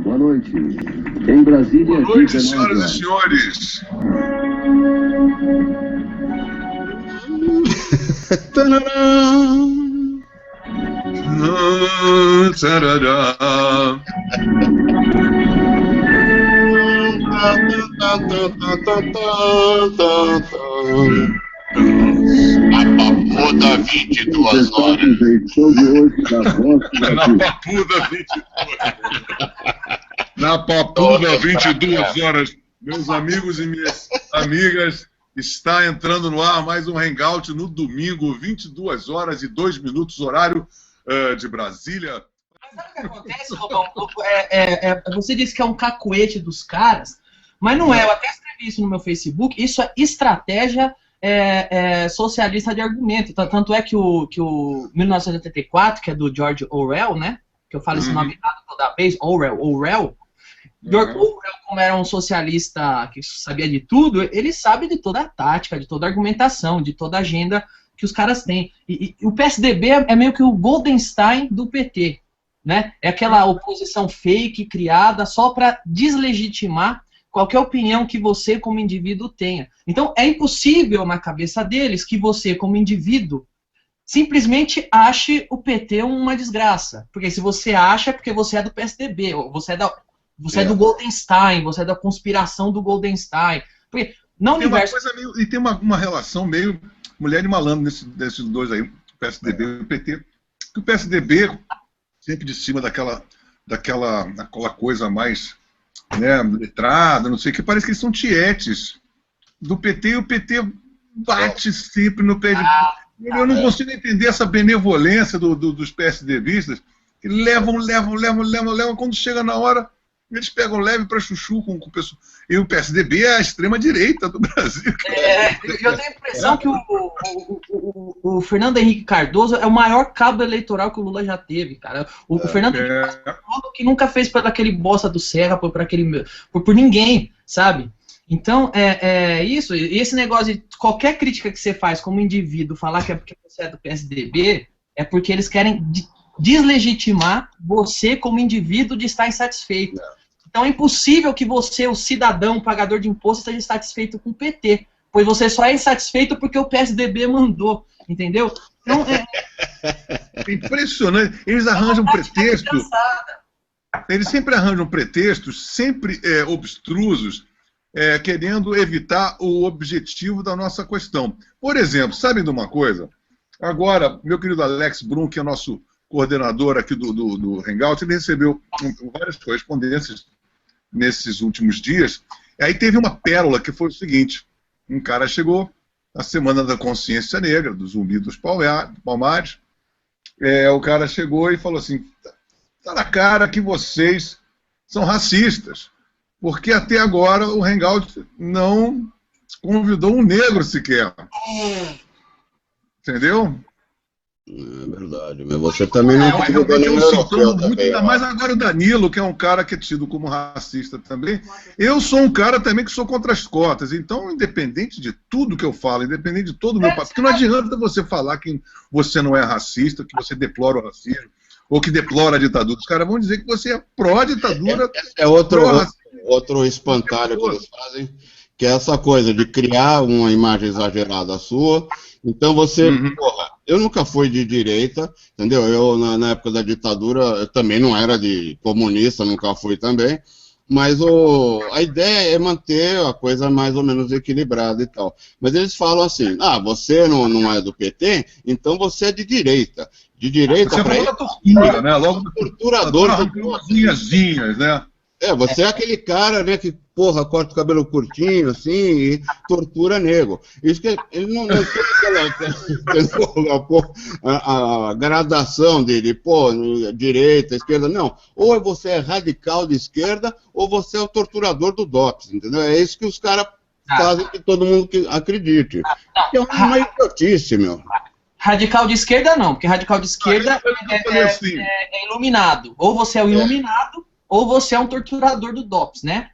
Boa noite. Em Brasília, boa noite, 19 senhoras horas. e senhores. A papuda 22 horas. Da edição de hoje da Voz do Na Brasil. papuda 22. Na papuda 22 horas, meus amigos e minhas amigas, está entrando no ar mais um Hangout no domingo, 22 horas e 2 minutos, horário de Brasília. Mas sabe o que acontece, Lobão? Você disse que é um cacuete dos caras, mas não é. Eu até escrevi isso no meu Facebook. Isso é estratégia socialista de argumento. Tanto é que o 1984, que é do George Orwell, né? Que eu falo esse nome errado toda vez, Orwell. George Orwell, como era um socialista que sabia de tudo, ele sabe de toda a tática, de toda a argumentação, de toda a agenda que os caras têm. E o PSDB é meio que o Goldenstein do PT, né? É aquela oposição fake, criada só para deslegitimar qualquer opinião que você, como indivíduo, tenha. Então, é impossível na cabeça deles que você, como indivíduo, simplesmente ache o PT uma desgraça. Porque se você acha, é porque você é do PSDB, ou você é do Goldenstein, você é da conspiração do Goldenstein. Porque no universo... E tem uma relação meio mulher e malandro desses dois aí, o PSDB e o PT. Que o PSDB, sempre de cima daquela coisa mais, né, letrada, não sei o que, parece que eles são tietes do PT, e o PT bate sempre no pé de... Eu não consigo entender essa benevolência dos PSDBistas, que levam, quando chega na hora, eles pegam leve para chuchu com o pessoal. E o PSDB é a extrema-direita do Brasil. Eu tenho a impressão que o Fernando Henrique Cardoso é o maior cabo eleitoral que o Lula já teve, cara. O Fernando Henrique Cardoso que nunca fez por aquele bosta do Serra, por ninguém, sabe? Então, isso. E esse negócio de qualquer crítica que você faz como indivíduo, falar que é porque você é do PSDB, é porque eles querem deslegitimar você como indivíduo de estar insatisfeito. Então é impossível que você, o cidadão, pagador de imposto, esteja insatisfeito com o PT, pois você só é insatisfeito porque o PSDB mandou, entendeu? Então, é impressionante. Eles arranjam pretextos. Eles sempre arranjam pretextos, sempre obstrusos, querendo evitar o objetivo da nossa questão. Por exemplo, sabem de uma coisa? Agora, meu querido Alex Brum, que é nosso coordenador aqui do Hangout, ele recebeu várias correspondências nesses últimos dias. Aí teve uma pérola que foi o seguinte: um cara chegou na Semana da Consciência Negra, do Zumbi dos Palmares, o cara chegou e falou assim: tá na cara que vocês são racistas, porque até agora o Hangout não convidou um negro sequer. Entendeu? É verdade, mas você também não realmente é um sintoma muito, ainda mais agora o Danilo, que é um cara que é tido como racista também. Eu sou um cara também que sou contra as cotas, então, independente de tudo que eu falo, independente de todo o meu papel, porque não adianta você falar que você não é racista, que você deplora o racismo, ou que deplora a ditadura. Os caras vão dizer que você é pró-ditadura. É outro espantalho que eles fazem, que é essa coisa de criar uma imagem exagerada sua. Então você, porra, eu nunca fui de direita, entendeu? Eu, na época da ditadura, eu também não era de comunista, nunca fui também, mas a ideia é manter a coisa mais ou menos equilibrada e tal. Mas eles falam assim: você não é do PT, então você é de direita. De direita você para falou da tortura, né? Logo do torturador. Linhazinhas, né? Você é aquele cara, né, que, porra, corta o cabelo curtinho, assim, e tortura nego. Isso que ele não tem a gradação dele, direita, esquerda, não. Ou você é radical de esquerda, ou você é o torturador do DOPS, entendeu? É isso que os caras fazem que todo mundo acredite. É uma idiotice, meu. Radical de esquerda não, porque radical de esquerda é iluminado. Ou você é o iluminado, ou você é um torturador do DOPS, né?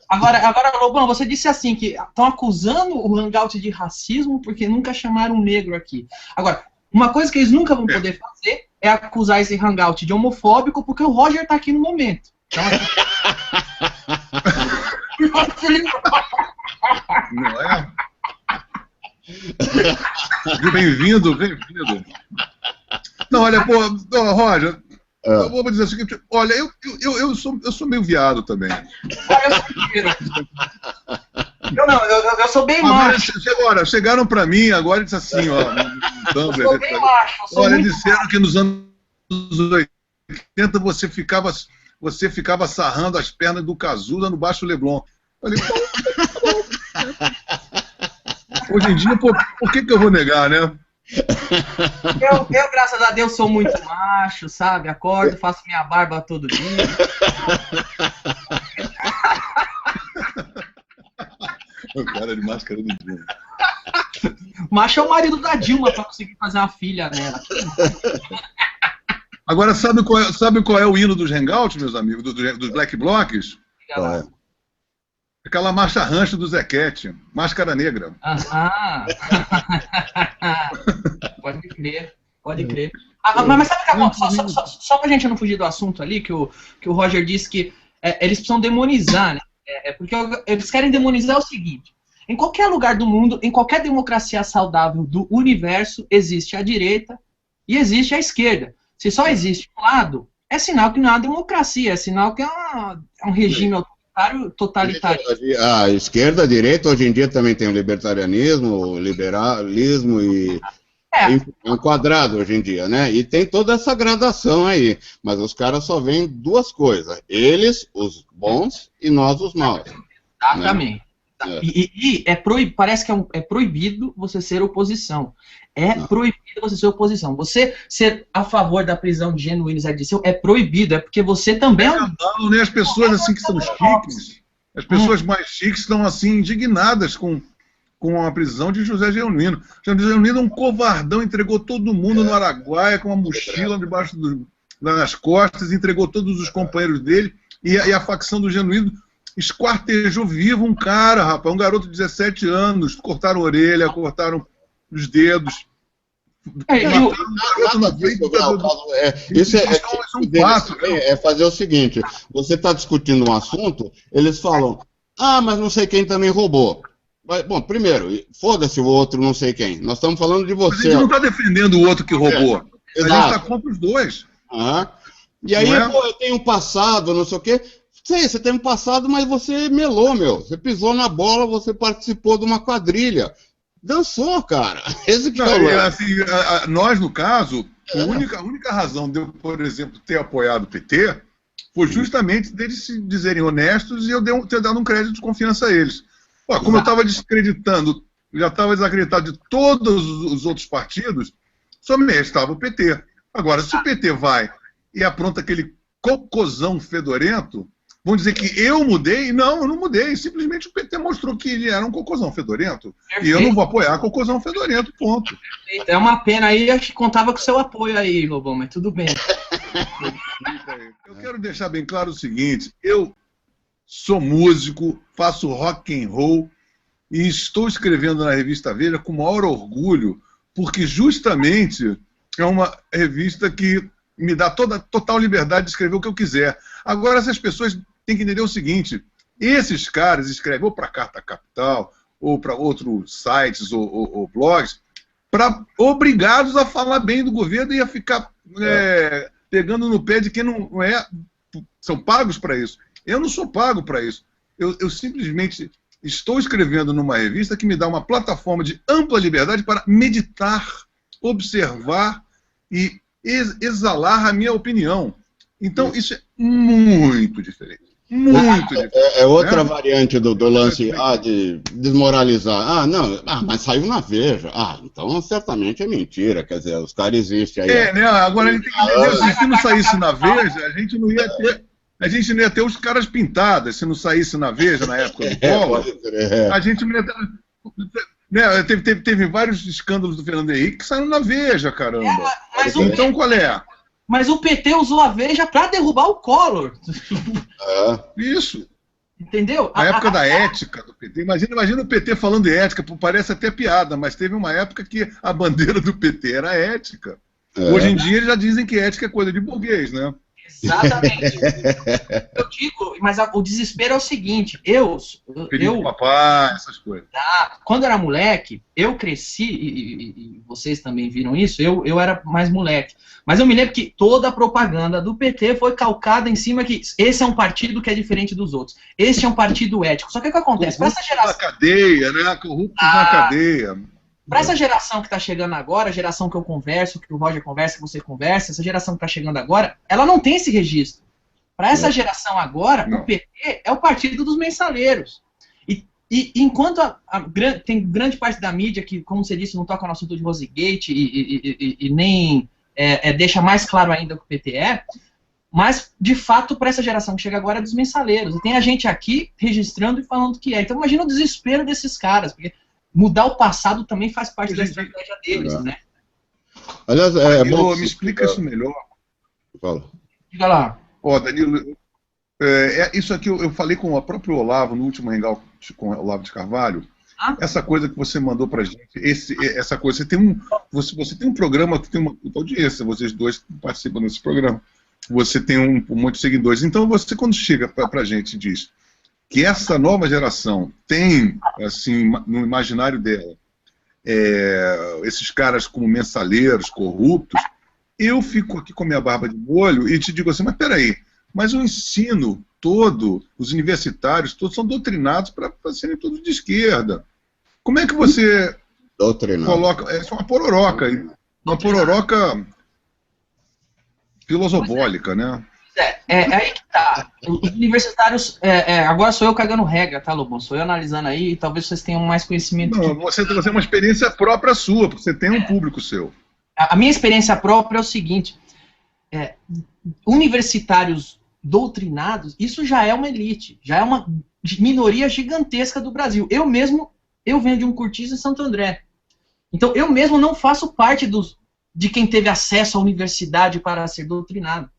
Agora, Lobão, você disse assim, que estão acusando o Hangout de racismo porque nunca chamaram um negro aqui. Agora, uma coisa que eles nunca vão poder fazer é acusar esse Hangout de homofóbico porque o Roger tá aqui no momento. Não é? Bem-vindo. Não, olha, pô, Roger, eu vou dizer o seguinte, olha, eu sou meio viado também. Eu sou bem macho. Agora, chegaram pra mim agora e disseram assim, ó. Eu sou bem macho. Olha, disseram que nos anos 80 você ficava sarrando as pernas do Cazuza no Baixo Leblon. Eu falei, pô. Hoje em dia, por que eu vou negar, né? Eu, graças a Deus, sou muito macho, sabe? Acordo, faço minha barba todo dia. O cara de máscara do Dilma. Macho é o marido da Dilma pra conseguir fazer uma filha nela. Agora, sabe qual é o hino dos Hangouts, meus amigos? Dos Black Blocs? Aquela marcha rancho do Zequete, Máscara Negra. Pode crer. Mas sabe que só pra gente não fugir do assunto ali, que o Roger disse que eles precisam demonizar, né? Porque eles querem demonizar o seguinte: em qualquer lugar do mundo, em qualquer democracia saudável do universo, existe a direita e existe a esquerda. Se só existe um lado, é sinal que não é uma democracia, é sinal que é um regime totalitário. A esquerda, a direita, hoje em dia também tem o libertarianismo, o liberalismo e... É um quadrado hoje em dia, né? E tem toda essa gradação aí. Mas os caras só veem duas coisas. Eles, os bons, e nós, os maus. Exatamente. Né? E parece que é proibido você ser oposição. Proibido você ser oposição. Você ser a favor da prisão de Genuíno Zé Dirceu é proibido, é porque você também não, né? As pessoas assim que são chiques, as pessoas mais chiques estão assim indignadas com a prisão de José Genuíno. José Genuíno é um covardão, entregou todo mundo no Araguaia com uma mochila debaixo das costas, entregou todos os companheiros dele e a facção do Genuíno esquartejou vivo um cara, rapaz, um garoto de 17 anos, cortaram a orelha, cortaram os dedos. Isso é fazer o seguinte: você está discutindo um assunto, eles falam, mas não sei quem também roubou. Bom, primeiro, foda-se o outro não sei quem. Nós estamos falando de você. Mas a gente não está defendendo o outro que roubou. A gente está contra os dois. E aí, eu tenho um passado, não sei o quê. Sei, você tem um passado, mas você melou, meu. Você pisou na bola, você participou de uma quadrilha. Dançou, cara. Esse que assim, nós, no caso, a única razão de eu, por exemplo, ter apoiado o PT foi justamente deles se dizerem honestos e eu ter dado um crédito de confiança a eles. Como eu estava desacreditado de todos os outros partidos, só me restava o PT. Agora, se o PT vai e apronta aquele cocôzão fedorento, vão dizer que eu mudei? Não, eu não mudei. Simplesmente o PT mostrou que ele era um cocôzão fedorento. Perfeito. E eu não vou apoiar cocôzão fedorento, ponto. Perfeito. É uma pena aí, eu contava com o seu apoio aí, Lobão, mas tudo bem. Eu quero deixar bem claro o seguinte: eu sou músico, faço rock and roll e estou escrevendo na revista Veja com o maior orgulho, porque justamente é uma revista que me dá total liberdade de escrever o que eu quiser. Agora, essas pessoas têm que entender o seguinte: esses caras escrevem ou para a Carta Capital, ou para outros sites ou blogs, obrigados a falar bem do governo e a ficar pegando no pé de quem não é. São pagos para isso. Eu não sou pago para isso. Eu simplesmente estou escrevendo numa revista que me dá uma plataforma de ampla liberdade para meditar, observar e exalar a minha opinião. Então, isso é muito diferente. Muito diferente. É outra variante do lance de desmoralizar. Mas saiu na Veja. Então certamente é mentira. Quer dizer, os caras existem aí. Né? Agora a gente tem que entender, se não saísse na Veja, a gente não ia ter os caras pintadas. Se não saísse na Veja na época do Collor, a gente não ia ter. Né, teve vários escândalos do Fernando Henrique que saíram na Veja, caramba. Então qual é? Mas o PT usou a Veja para derrubar o Collor. Isso. Entendeu? A época da ética do PT. Imagina o PT falando de ética, parece até piada, mas teve uma época que a bandeira do PT era ética. Hoje em dia eles já dizem que ética é coisa de burguês, né? Exatamente. Eu digo, mas o desespero é o seguinte, Filho do papai, essas coisas. Quando eu era moleque, eu cresci, e vocês também viram isso, eu era mais moleque. Mas eu me lembro que toda a propaganda do PT foi calcada em cima que esse é um partido que é diferente dos outros. Esse é um partido ético. Só que o que acontece? Para essa geração... na cadeia, né? Corruptos na cadeia. Para essa geração que está chegando agora, a geração que eu converso, que o Roger conversa, que você conversa, essa geração que está chegando agora, ela não tem esse registro. Para essa geração agora, o PT é o partido dos mensaleiros. E enquanto tem grande parte da mídia que, como você disse, não toca no assunto de Rosegate e nem deixa mais claro ainda o que o PT é, mas, de fato, para essa geração que chega agora é dos mensaleiros. E tem a gente aqui registrando e falando que é. Então, imagina o desespero desses caras, porque mudar o passado também faz parte da estratégia deles, né? Aliás, bom, me explica isso melhor. Fala. Diga lá. Danilo, isso aqui eu falei com o próprio Olavo no último Hangout com o Olavo de Carvalho. Essa coisa que você mandou pra gente, essa coisa, você tem um programa que tem uma audiência, vocês dois participam desse programa, você tem um monte de seguidores. Então você, quando chega pra gente e diz que essa nova geração tem, assim, no imaginário dela, esses caras como mensaleiros, corruptos, eu fico aqui com a minha barba de molho e te digo assim, mas peraí, mas o ensino todo, os universitários todos são doutrinados para serem todos de esquerda. Como é que você coloca... É uma pororoca filosofólica, né? Aí que tá. Os universitários. Agora sou eu cagando regra, tá, Lobão? Sou eu analisando aí e talvez vocês tenham mais conhecimento. Não, você tem uma experiência própria sua, porque você tem um público seu. A minha experiência própria é o seguinte: universitários doutrinados, isso já é uma elite, já é uma minoria gigantesca do Brasil. Eu venho de um cortiço em Santo André. Então, eu mesmo não faço parte de quem teve acesso à universidade para ser doutrinado.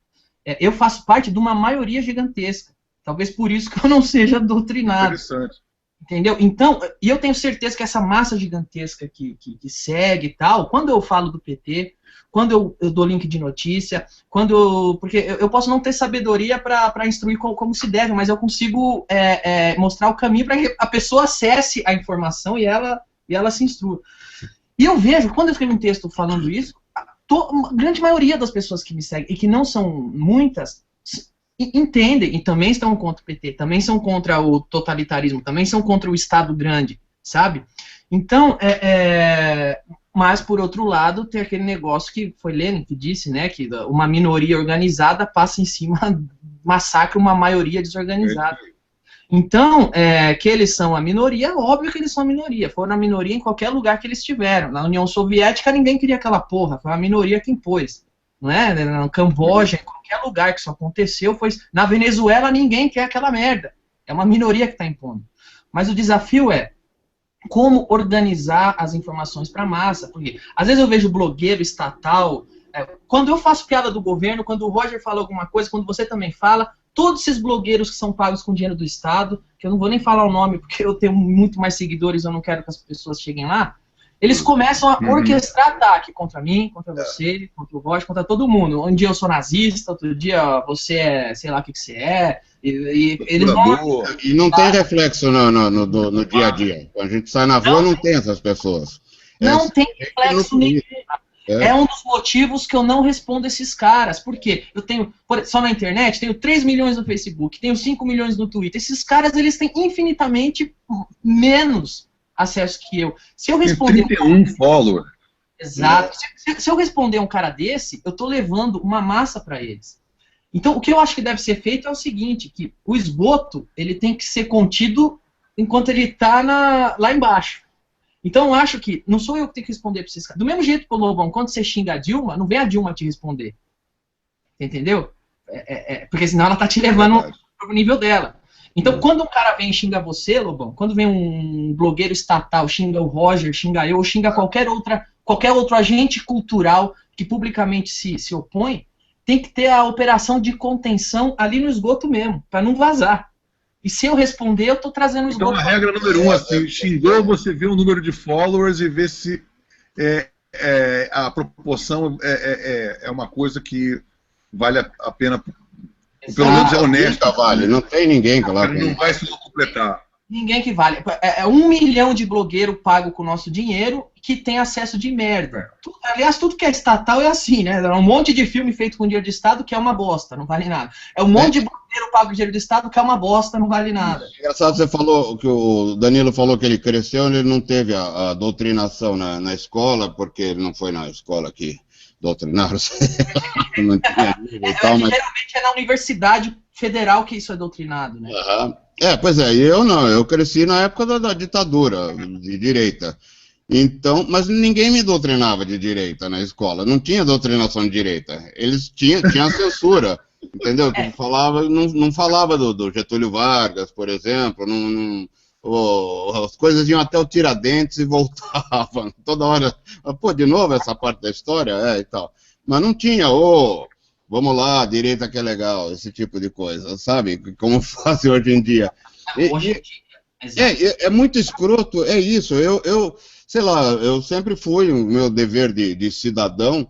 Eu faço parte de uma maioria gigantesca. Talvez por isso que eu não seja doutrinado. Interessante. Entendeu? Então, e eu tenho certeza que essa massa gigantesca que segue e tal, quando eu falo do PT, quando eu dou link de notícia, porque eu posso não ter sabedoria para instruir como se deve, mas eu consigo mostrar o caminho para que a pessoa acesse a informação e ela se instrua. E eu vejo, quando eu escrevo um texto falando isso, a grande maioria das pessoas que me seguem, e que não são muitas, entendem e também estão contra o PT, também são contra o totalitarismo, também são contra o Estado grande, sabe? Então, mas, por outro lado, tem aquele negócio que foi Lenin que disse, né, que uma minoria organizada passa em cima, massacra uma maioria desorganizada. Então, que eles são a minoria, óbvio que eles são a minoria, foram a minoria em qualquer lugar que eles estiveram. Na União Soviética ninguém queria aquela porra, foi a minoria que impôs. Não é? Na Camboja, em qualquer lugar que isso aconteceu, na Venezuela ninguém quer aquela merda. É uma minoria que está impondo. Mas o desafio é como organizar as informações para a massa. Porque às vezes eu vejo blogueiro estatal, quando eu faço piada do governo, quando o Roger fala alguma coisa, quando você também fala, todos esses blogueiros que são pagos com dinheiro do Estado, que eu não vou nem falar o nome porque eu tenho muito mais seguidores, eu não quero que as pessoas cheguem lá, eles começam a orquestrar ataque contra mim, contra você, contra o Roger, contra todo mundo. Um dia eu sou nazista, outro dia você sei lá o que você é. E eles vão... E não tem reflexo no dia a dia. Quando a gente sai na rua, não tem essas pessoas. Não tem reflexo nenhum. É um dos motivos que eu não respondo esses caras. Por quê? Eu tenho, só na internet, tenho 3 milhões no Facebook, tenho 5 milhões no Twitter. Esses caras, eles têm infinitamente menos acesso que eu. Se eu responder... 31 followers. Exato. Se eu responder um cara desse, eu estou levando uma massa para eles. Então, o que eu acho que deve ser feito é o seguinte, que o esgoto, ele tem que ser contido enquanto ele está lá embaixo. Então, eu acho que não sou eu que tenho que responder para esses caras. Do mesmo jeito, Lobão, quando você xinga a Dilma, não vem a Dilma te responder. Entendeu? Porque senão ela está te levando para o nível dela. Então, quando um cara vem e xinga você, Lobão, quando vem um blogueiro estatal, xinga o Roger, xinga eu, ou xinga qualquer outro agente cultural que publicamente se opõe, tem que ter a operação de contenção ali no esgoto mesmo, para não vazar. E se eu responder, eu estou trazendo o esgoto. Então, a regra número 1, assim, xingou, você vê o número de followers e vê se a proporção é uma coisa que vale a pena Pelo menos é honesto. Vale, não tem ninguém que lá. Não vai se completar. Ninguém que vale. É 1 milhão de blogueiro pago com o nosso dinheiro que tem acesso de merda. Aliás, tudo que é estatal é assim, né? É um monte de filme feito com dinheiro de Estado que é uma bosta, não vale nada. É um monte de blogueiro pago com dinheiro de Estado que é uma bosta, não vale nada. Engraçado, você falou que o Danilo falou que ele cresceu, ele não teve a doutrinação na escola, porque ele não foi na escola que doutrinaram. Não tinha nível e tal, mas... Geralmente é na universidade federal que isso é doutrinado, né? Pois é, e eu não, eu cresci na época da ditadura de direita. Então, mas ninguém me doutrinava de direita na escola, não tinha doutrinação de direita. Eles tinham censura, entendeu? Não falava do Getúlio Vargas, por exemplo, as coisas iam até o Tiradentes e voltavam. Toda hora, pô, de novo essa parte da história, e tal. Mas não tinha, vamos lá, direita que é legal, esse tipo de coisa, sabe? Como fazem hoje em dia. É muito escroto, é isso. Eu sei lá, eu sempre fui o meu dever de cidadão.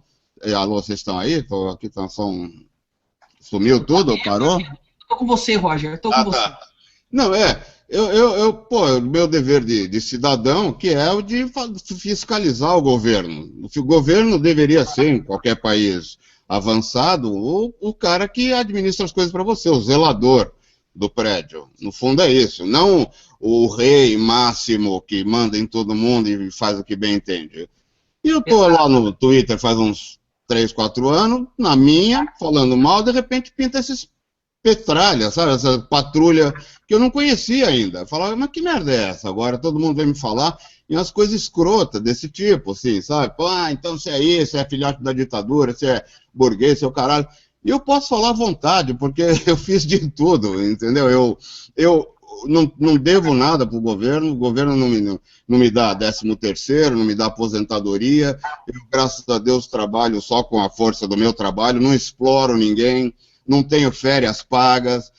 Alô, vocês estão aí? Aqui tá sumiu tudo? Parou? Estou com você, Roger, estou com você. Tá. Não, pô, meu dever de cidadão, que é o de fiscalizar o governo. O governo deveria ser, em qualquer país avançado, o cara que administra as coisas para você, o zelador do prédio. No fundo é isso, não o rei máximo que manda em todo mundo e faz o que bem entende. E eu tô lá no Twitter faz uns 3, 4 anos, na minha, falando mal, de repente pinta esses petralha, sabe, essa patrulha que eu não conhecia ainda. Eu falava, mas que merda é essa? Agora todo mundo vem me falar em umas coisas escrotas desse tipo, assim, sabe? Pô, então você é isso, você é filhote da ditadura, você é burguês, você é o caralho. E eu posso falar à vontade, porque eu fiz de tudo, entendeu? Eu não devo nada pro governo, o governo não me dá 13º, não me dá aposentadoria, eu, graças a Deus, trabalho só com a força do meu trabalho, não exploro ninguém, não tenho férias pagas,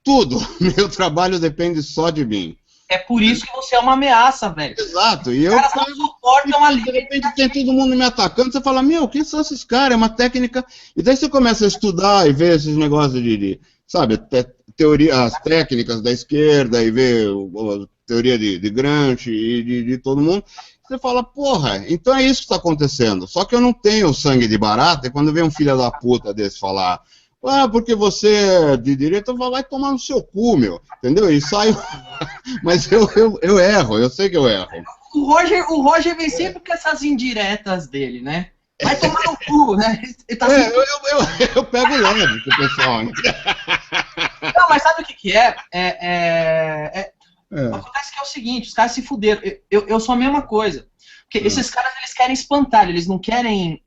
tudo, meu trabalho depende só de mim. É por isso que você é uma ameaça, velho. Exato, e eu... Os caras não suportam ali. De repente tem todo mundo me atacando, você fala, quem são esses caras? É uma técnica... E daí você começa a estudar e ver esses negócios sabe, as técnicas da esquerda e ver a teoria de Gramsci e de todo mundo. Você fala, porra, então é isso que está acontecendo. Só que eu não tenho sangue de barata, e quando vem um filho da puta desse falar... porque você é de direita, vai tomar no seu cu, meu, entendeu? E saio, mas eu erro, eu sei que eu erro. O Roger vem sempre com essas indiretas dele, né? Vai tomar no cu, né? Tá sempre... eu pego leve com o pessoal. Né? Não, mas sabe o que é? Acontece que é o seguinte, os caras se fuderam. Eu sou a mesma coisa. Porque esses caras, eles querem espantalho, eles não querem...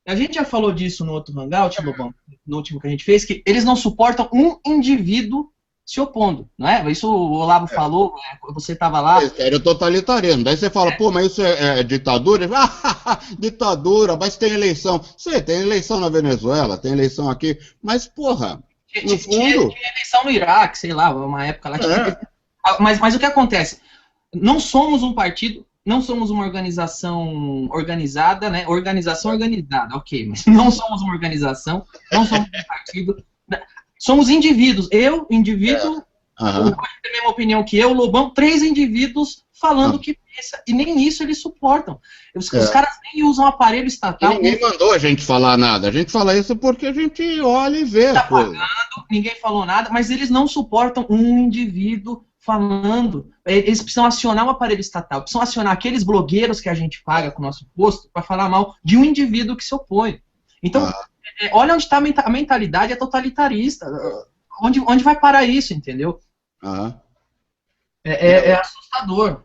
A gente já falou disso no outro Hangout, Lobão, no último que a gente fez, que eles não suportam um indivíduo se opondo, não é? Isso o Olavo falou, você estava lá. É totalitarismo. Daí você fala, pô, mas isso é ditadura? Ditadura, mas tem eleição. Sim, tem eleição na Venezuela, tem eleição aqui, mas, porra, no fundo... Tinha eleição no Iraque, sei lá, uma época lá. Mas o que acontece? Não somos um partido... Não somos uma organização organizada, né? Organização organizada, ok, mas não somos uma organização, não somos um partido. Somos indivíduos. Eu, indivíduo, o Roger tem a mesma opinião que eu, o Lobão, 3 indivíduos falando o que pensa. E nem isso eles suportam. Os caras nem usam aparelho estatal. E ninguém mandou a gente falar nada. A gente fala isso porque a gente olha e vê. Tá pagando, ninguém falou nada, mas eles não suportam um indivíduo falando. Eles precisam acionar o aparelho estatal, precisam acionar aqueles blogueiros que a gente paga com o nosso imposto para falar mal de um indivíduo que se opõe. Então, olha onde está a mentalidade totalitarista. Onde vai parar isso, entendeu? É assustador.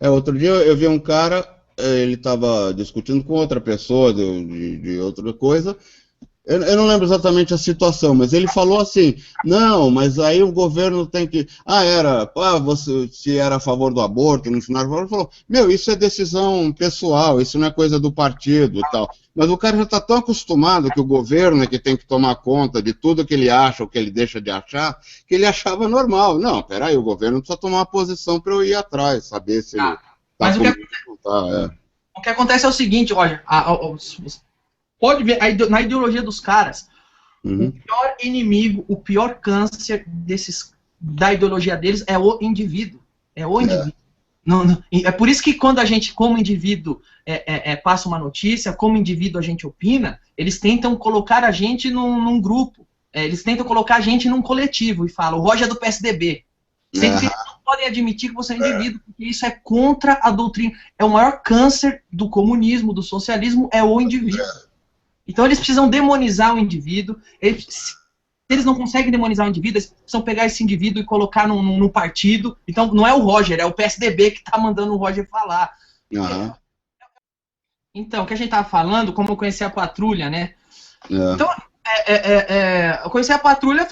Outro dia eu vi um cara, ele estava discutindo com outra pessoa de outra coisa. Eu não lembro exatamente a situação, mas ele falou assim, não, mas aí o governo tem que... você se era a favor do aborto, no final ele falou, isso é decisão pessoal, isso não é coisa do partido e tal. Mas o cara já está tão acostumado que o governo é que tem que tomar conta de tudo que ele acha ou que ele deixa de achar, que ele achava normal. Não, peraí, o governo precisa tomar uma posição para eu ir atrás, saber se ele... Mas o que acontece é o seguinte, Roger, pode ver, na ideologia dos caras, O pior inimigo, o pior câncer da ideologia deles é o indivíduo. É o indivíduo. É por isso que quando a gente, como indivíduo, passa uma notícia, como indivíduo a gente opina, eles tentam colocar a gente num grupo. Eles tentam colocar a gente num coletivo e falam, o Roger é do PSDB. Sendo que eles não podem admitir que você é indivíduo, porque isso é contra a doutrina. É o maior câncer do comunismo, do socialismo, é o indivíduo. Então eles precisam demonizar o indivíduo. Se eles não conseguem demonizar o indivíduo, eles precisam pegar esse indivíduo e colocar num partido. Então não é o Roger, é o PSDB que está mandando o Roger falar. Então, o que a gente estava falando, como eu conheci a patrulha, né? Então, eu conheci a patrulha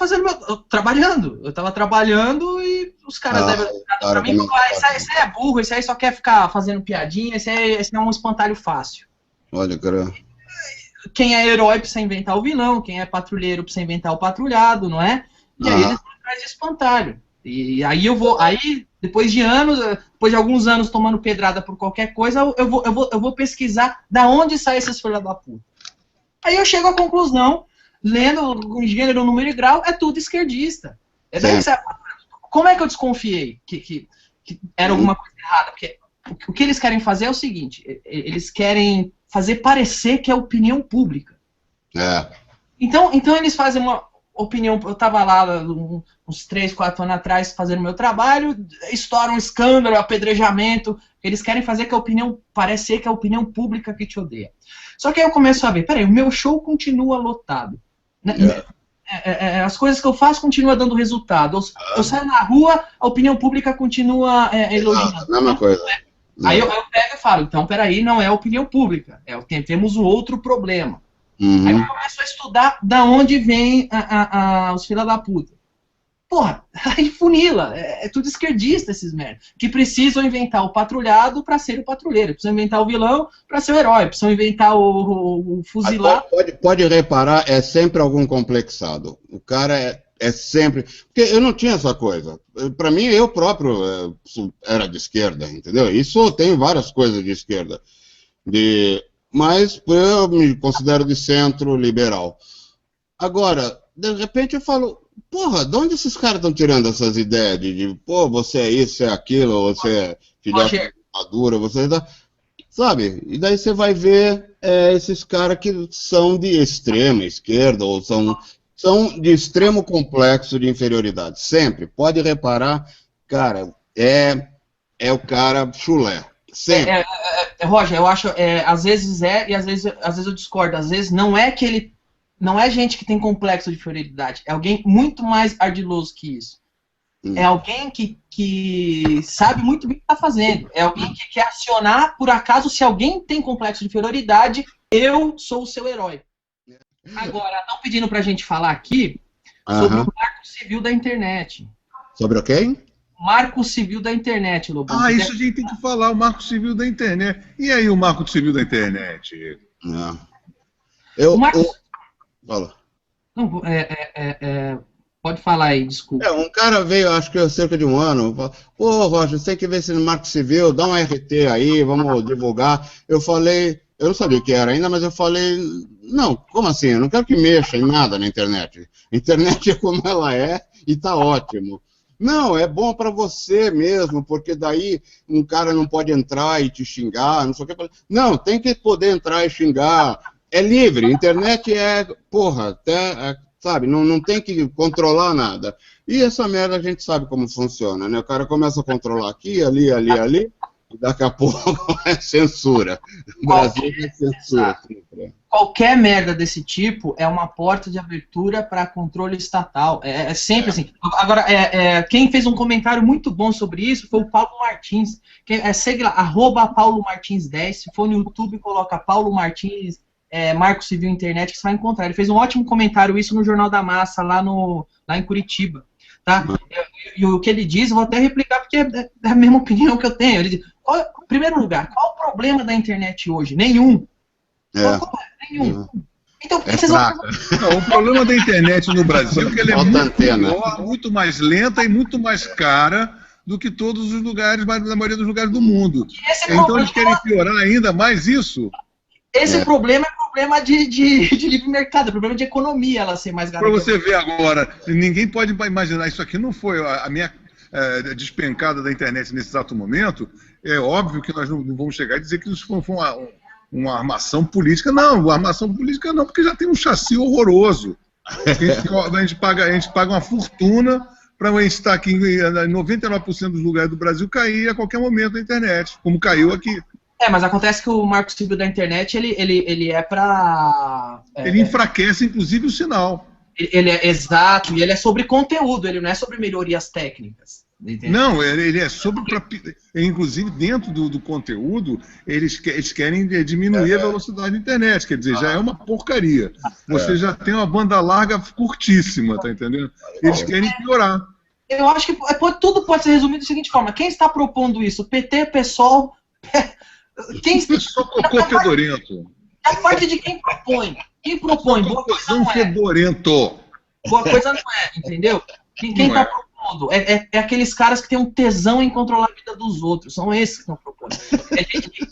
trabalhando. Eu estava trabalhando e os caras devem para mim, esse aí é burro, esse aí só quer ficar fazendo piadinha, esse é um espantalho fácil. Olha, cara. Quem é herói precisa inventar o vilão, quem é patrulheiro precisa inventar o patrulhado, não é? E aí eles vão atrás de espantalho. E aí depois de alguns anos tomando pedrada por qualquer coisa, eu vou pesquisar da onde saem esses filhos da puta. Aí eu chego à conclusão, lendo o gênero, número e grau, é tudo esquerdista. Como é que eu desconfiei que era alguma coisa errada? Porque o que eles querem fazer é o seguinte, eles querem fazer parecer que é opinião pública. Então eles fazem uma opinião. Eu estava lá uns 3, 4 anos atrás fazendo meu trabalho, estoura um escândalo, apedrejamento. Eles querem fazer parecer que é a opinião pública que te odeia. Só que aí eu começo a ver, peraí, o meu show continua lotado. As coisas que eu faço continuam dando resultado. Eu saio na rua, a opinião pública continua elogiando. Mesma coisa. Aí eu pego e falo, então, peraí, não é opinião pública, temos um outro problema. Aí eu começo a estudar da onde vem os filha da puta. Porra, aí funila, é tudo esquerdista esses merda, que precisam inventar o patrulhado para ser o patrulheiro, precisam inventar o vilão para ser o herói, precisam inventar o fuzilar. Pode reparar, é sempre algum complexado. O cara é sempre... Porque eu não tinha essa coisa. Para mim, eu próprio era de esquerda, entendeu? Isso tem várias coisas de esquerda. Mas eu me considero de centro liberal. Agora, de repente eu falo, porra, de onde esses caras estão tirando essas ideias de pô, você é isso, é aquilo, você é filhote de madura, você... Sabe? E daí você vai ver esses caras que são de extrema esquerda, ou são de extremo complexo de inferioridade. Sempre. Pode reparar, cara, é o cara chulé. Sempre. Roger, eu acho, às vezes e às vezes eu discordo. Às vezes não é que ele... Não é gente que tem complexo de inferioridade. É alguém muito mais ardiloso que isso. É alguém que sabe muito bem o que está fazendo. É alguém que quer acionar, por acaso, se alguém tem complexo de inferioridade, eu sou o seu herói. Agora, estão pedindo pra gente falar aqui sobre o marco civil da internet. Sobre o quê? Marco civil da internet, Lobão. Isso a gente tem que falar, o marco civil da internet. E aí o marco civil da internet? Fala. Não, pode falar aí, desculpa. Um cara veio, acho que há cerca de um ano, falou, pô, Roger, você tem que ver esse marco civil, dá um RT aí, vamos divulgar. Eu falei... Eu não sabia o que era ainda, mas eu falei, não, como assim? Eu não quero que mexa em nada na internet. A internet é como ela é e tá ótimo. Não, é bom para você mesmo, porque daí um cara não pode entrar e te xingar, não sei o que. Não, tem que poder entrar e xingar. É livre, a internet sabe, não tem que controlar nada. E essa merda a gente sabe como funciona, né? O cara começa a controlar aqui, ali, e daqui a pouco é censura. O Brasil é censura. Qualquer merda desse tipo é uma porta de abertura para controle estatal. É sempre assim. Agora, quem fez um comentário muito bom sobre isso foi o Paulo Martins. Segue lá, @PauloMartins10. Se for no YouTube, coloca Paulo Martins, Marco Civil Internet, que você vai encontrar. Ele fez um ótimo comentário, isso no Jornal da Massa, lá em Curitiba. Tá? E o que ele diz, eu vou até replicar, porque é a mesma opinião que eu tenho. Ele diz, em primeiro lugar, qual o problema da internet hoje? Nenhum. Nenhum. Então, por que vocês vão... Não, o problema da internet no Brasil é que ela é muito mais lenta e muito mais cara do que todos os lugares, na maioria dos lugares do mundo. Então eles querem piorar ainda mais isso? Esse problema é problema de livre mercado, é problema de economia ela ser mais Para garantida. você ver agora, ninguém pode imaginar, isso aqui não foi a minha despencada da internet nesse exato momento. É óbvio que nós não vamos chegar e dizer que isso foi uma armação política. Não, armação política não, porque já tem um chassi horroroso. A gente paga uma fortuna para a gente estar aqui em 99% dos lugares do Brasil cair a qualquer momento a internet, como caiu aqui. Mas acontece que o marco civil da internet, ele é para... Ele enfraquece, inclusive, o sinal. Ele é exato, e ele é sobre conteúdo, ele não é sobre melhorias técnicas. Entendeu? Não, ele é sobre... Inclusive, dentro do conteúdo, eles querem diminuir a velocidade da internet, quer dizer, já é uma porcaria. Você já tem uma banda larga curtíssima, tá entendendo? Eles querem piorar. Eu acho que tudo pode ser resumido da seguinte forma: quem está propondo isso? PT, PSOL... Quem só cocô fedorento. A parte de quem propõe. Quem propõe? Boa coisa não é. Fedorento. Boa coisa não é, entendeu? Quem está propondo? É aqueles caras que têm um tesão em controlar a vida dos outros. São esses que estão propondo. É gente que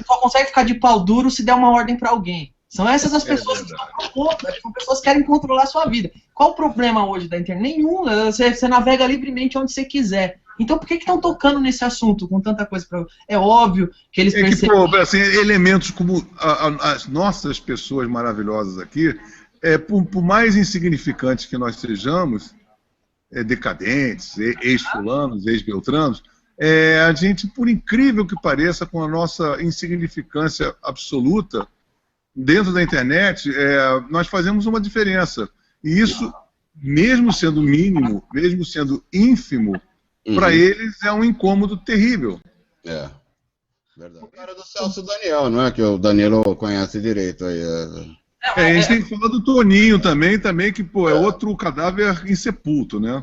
só consegue ficar de pau duro se der uma ordem para alguém. São essas as pessoas que estão propondo. São pessoas que querem controlar a sua vida. Qual o problema hoje da internet? Nenhum. Você navega livremente onde você quiser. Então por que estão tocando nesse assunto com tanta coisa para... É óbvio que eles percebem... assim, elementos como as nossas pessoas maravilhosas aqui, por mais insignificantes que nós sejamos, decadentes, ex-fulanos, ex-beltranos, a gente, por incrível que pareça, com a nossa insignificância absoluta, dentro da internet, nós fazemos uma diferença. E isso, mesmo sendo mínimo, mesmo sendo ínfimo, para eles é um incômodo terrível. Verdade. O cara do Celso Daniel, não é? Que o Danilo conhece direito aí. A gente tem que falar do Toninho também, que é outro cadáver insepulto, né?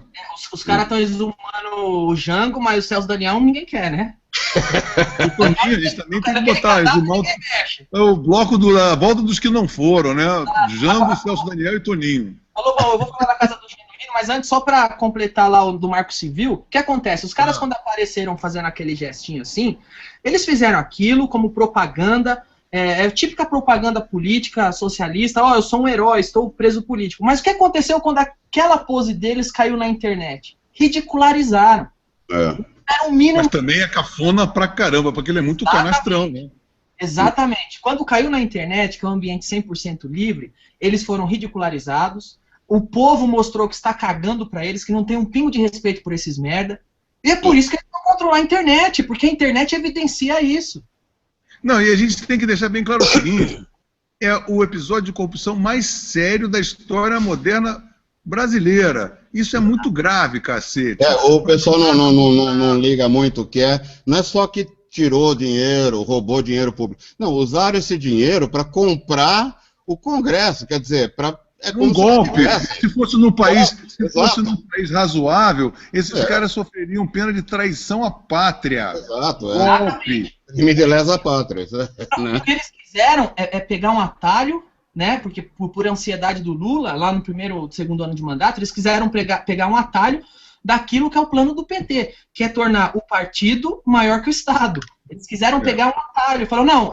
Os caras estão exumando o Jango, mas o Celso Daniel ninguém quer, né? O Toninho, a gente também tem que botar, exumar o bloco da volta dos que não foram, né? Jango, Celso Daniel e Toninho. Falou, bom, eu vou falar da casa do Genuíno, mas antes, só para completar lá o do Marco Civil, o que acontece? Os caras, quando apareceram fazendo aquele gestinho assim, eles fizeram aquilo como propaganda, típica propaganda política, socialista, eu sou um herói, estou preso político. Mas o que aconteceu quando aquela pose deles caiu na internet? Ridicularizaram. Era um mínimo... Mas também é cafona pra caramba, porque ele é muito canastrão, né? Exatamente. Quando caiu na internet, que é um ambiente 100% livre, eles foram ridicularizados, o povo mostrou que está cagando pra eles, que não tem um pingo de respeito por esses merda, e é por isso que eles vão controlar a internet, porque a internet evidencia isso. Não, e a gente tem que deixar bem claro o seguinte, é o episódio de corrupção mais sério da história moderna brasileira. Isso é muito grave, cacete. O pessoal não liga muito que não é só que tirou dinheiro, roubou dinheiro público. Não, usaram esse dinheiro para comprar o Congresso, quer dizer, para... um golpe. Se fosse num país, razoável, esses caras sofreriam pena de traição à pátria. Exato, golpe. Crime de lesa pátria. Né? O que eles quiseram é pegar um atalho, né? Porque por ansiedade do Lula, lá no segundo ano de mandato, eles quiseram pegar um atalho daquilo que é o plano do PT, que é tornar o partido maior que o Estado. Eles quiseram pegar um atalho, falaram, não,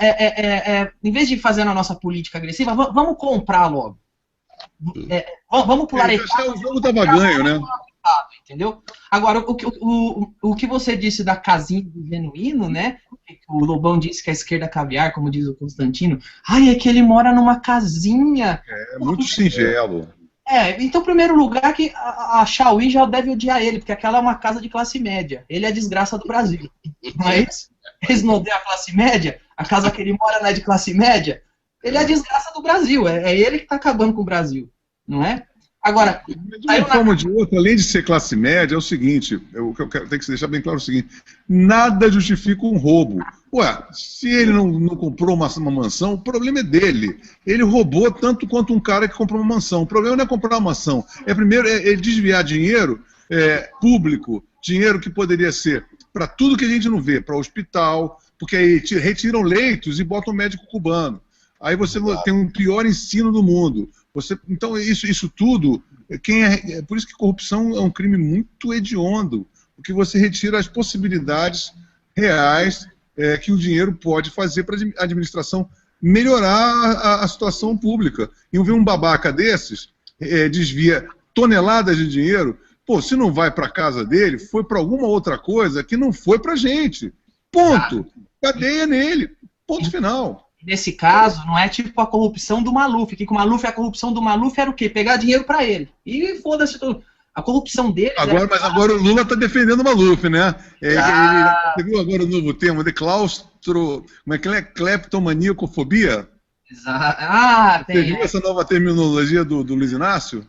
em vez de fazer a nossa política agressiva, vamos comprar logo. Vamos pular etapas. O jogo estava ganho, né? Entendeu? Agora, o que você disse da casinha do Genuíno, né? O Lobão disse que a esquerda caviar, como diz o Constantino. É que ele mora numa casinha. É muito singelo. Então, em primeiro lugar, que a Chauí já deve odiar ele, porque aquela é uma casa de classe média. Ele é a desgraça do Brasil. Mas eles não odeiam a classe média? A casa que ele mora não é de classe média? Ele é a desgraça do Brasil. É ele que está acabando com o Brasil, não é? Agora, de uma forma ou de outra, além de ser classe média, é o seguinte, o que eu tenho que deixar bem claro é o seguinte, nada justifica um roubo. Se ele não comprou uma mansão, o problema é dele. Ele roubou tanto quanto um cara que comprou uma mansão. O problema não é comprar uma mansão, primeiro desviar dinheiro público, dinheiro que poderia ser para tudo que a gente não vê, para hospital, porque aí retiram leitos e botam médico cubano. Aí você tem um pior ensino do mundo. Então, isso tudo, por isso que corrupção é um crime muito hediondo, porque você retira as possibilidades reais que o dinheiro pode fazer para a administração melhorar a situação pública. E ver um babaca desses desvia toneladas de dinheiro, pô, se não vai para casa dele, foi para alguma outra coisa que não foi para gente. Ponto. Cadeia nele. Ponto final. Nesse caso, não é tipo a corrupção do Maluf, que com o Maluf, a corrupção do Maluf era o quê? Pegar dinheiro para ele. E foda-se tudo. A corrupção dele... Mas agora o Lula está defendendo o Maluf, né? Você viu agora o novo termo de claustro... Como é que é? Cleptomaníacofobia? Exato. Você viu essa nova terminologia do Luiz Inácio?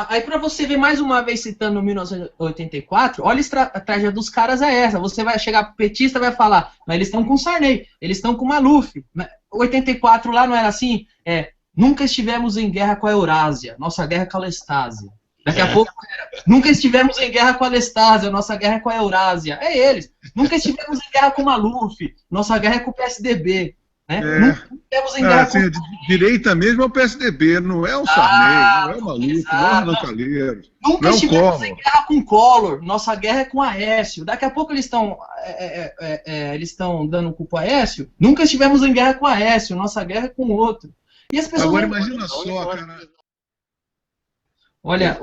Aí para você ver mais uma vez citando 1984, olha a estratégia dos caras é essa. Você vai chegar pro petista e vai falar, mas eles estão com o Sarney, eles estão com o Maluf. 84 lá não era assim? Nunca estivemos em guerra com a Eurásia, nossa guerra é com a Lestásia. Daqui a pouco nunca estivemos em guerra com a Lestásia, nossa guerra é com a Eurásia. É eles. Nunca estivemos em guerra com o Maluf, nossa guerra é com o PSDB. Nunca estivemos em guerra com... Direita mesmo é o PSDB, não é o Sarney, não é o Maluf, não é o Renan Calheiros. Nunca estivemos em guerra com o Collor, nossa guerra é com o Aécio. Daqui a pouco eles estão dando culpa ao Aécio. Nunca estivemos em guerra com o Aécio, nossa guerra é com o outro. E as pessoas agora imagina só, cara. Olha,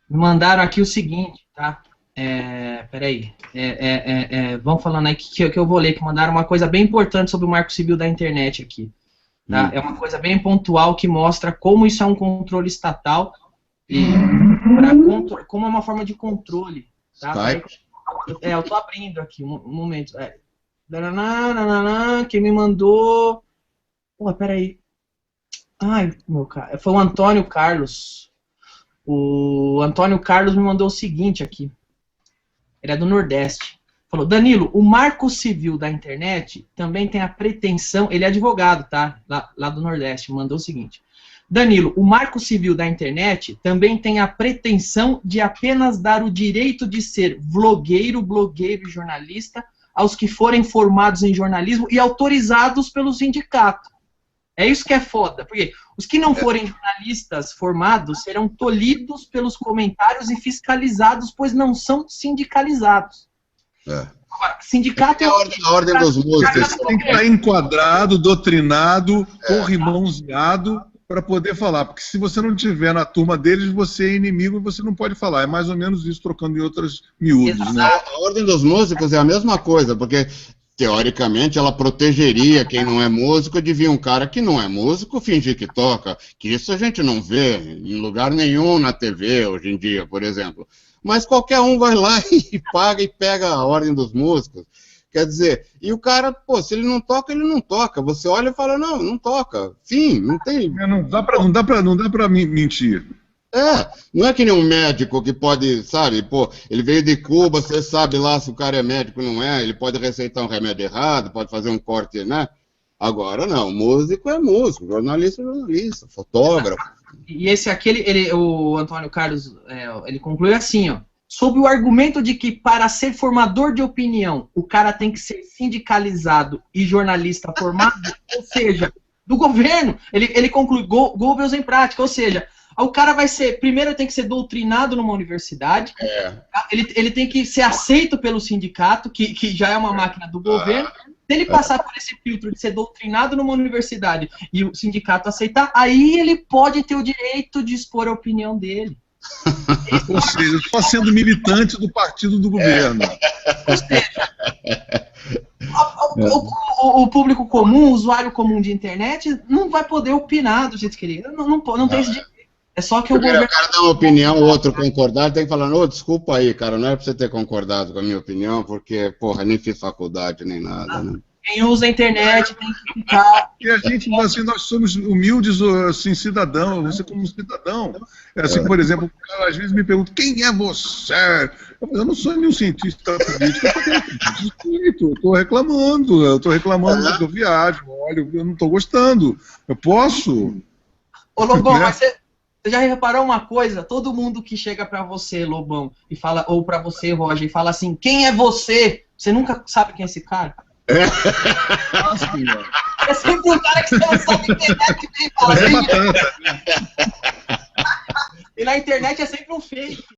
me mandaram aqui o seguinte, tá? Peraí. Vão falando aí que eu vou ler, que mandaram uma coisa bem importante sobre o Marco Civil da internet aqui. Tá? É uma coisa bem pontual que mostra como isso é um controle estatal e como é uma forma de controle. Tá? Eu tô abrindo aqui um momento. Quem me mandou... Pô, peraí. Ai, meu cara. Foi o Antônio Carlos. O Antônio Carlos me mandou o seguinte aqui. Ele é do Nordeste. Falou, Danilo, o Marco Civil da internet também tem a pretensão... Ele é advogado, tá? Lá do Nordeste. Mandou o seguinte. Danilo, o Marco Civil da internet também tem a pretensão de apenas dar o direito de ser vlogueiro, blogueiro e jornalista aos que forem formados em jornalismo e autorizados pelo sindicato. É isso que é foda, porque os que não forem jornalistas formados serão tolhidos pelos comentários e fiscalizados, pois não são sindicalizados. Agora, sindicato... a ordem dos músicos. Tem que estar enquadrado, doutrinado, corrimãozeado, para poder falar. Porque se você não estiver na turma deles, você é inimigo e você não pode falar. É mais ou menos isso, trocando em outras miúdos. Né? A ordem dos músicos é a mesma coisa, porque... Teoricamente, ela protegeria quem não é músico de vir um cara que não é músico fingir que toca, que isso a gente não vê em lugar nenhum na TV hoje em dia, por exemplo. Mas qualquer um vai lá e paga e pega a ordem dos músicos. Quer dizer, e o cara, pô, se ele não toca, ele não toca. Você olha e fala, não toca. Fim, não tem... Não dá pra mentir. Não é que nem um médico que pode, sabe, pô, ele veio de Cuba, você sabe lá se o cara é médico ou não é, ele pode receitar um remédio errado, pode fazer um corte, né? Agora não, músico é músico, jornalista é jornalista, fotógrafo. E esse aqui, o Antônio Carlos, ele conclui assim, ó, sob o argumento de que para ser formador de opinião, o cara tem que ser sindicalizado e jornalista formado, ou seja, do governo, ele conclui Goebbels em prática, ou seja, o cara vai ser, primeiro tem que ser doutrinado numa universidade, ele tem que ser aceito pelo sindicato, que já é uma máquina do governo. Se ele passar por esse filtro de ser doutrinado numa universidade e o sindicato aceitar, aí ele pode ter o direito de expor a opinião dele. Ou seja, só sendo militante do partido do governo. Ou seja, o público comum, o usuário comum de internet, não vai poder opinar do jeito que ele... Não tem esse direito. É só que o governo... cara dá uma opinião, o outro concordar, tem que falar, desculpa aí, cara, não é pra você ter concordado com a minha opinião, porque, porra, nem fiz faculdade, nem nada, né? Quem usa a internet tem que ficar... E a gente, assim, nós somos humildes, assim, cidadão, você como cidadão. Assim, por exemplo, o cara às vezes me pergunta, quem é você? Eu não sou nenhum cientista político, eu estou reclamando que eu viajo, olha, eu não estou gostando, eu posso... Ô, Lobão, mas você já reparou uma coisa? Todo mundo que chega pra você, Lobão, e fala, ou pra você, Roger, e fala assim, quem é você? Você nunca sabe quem é esse cara? Nossa, é sempre um cara que você não sabe quem é que vem e fala. E na internet é sempre um fake.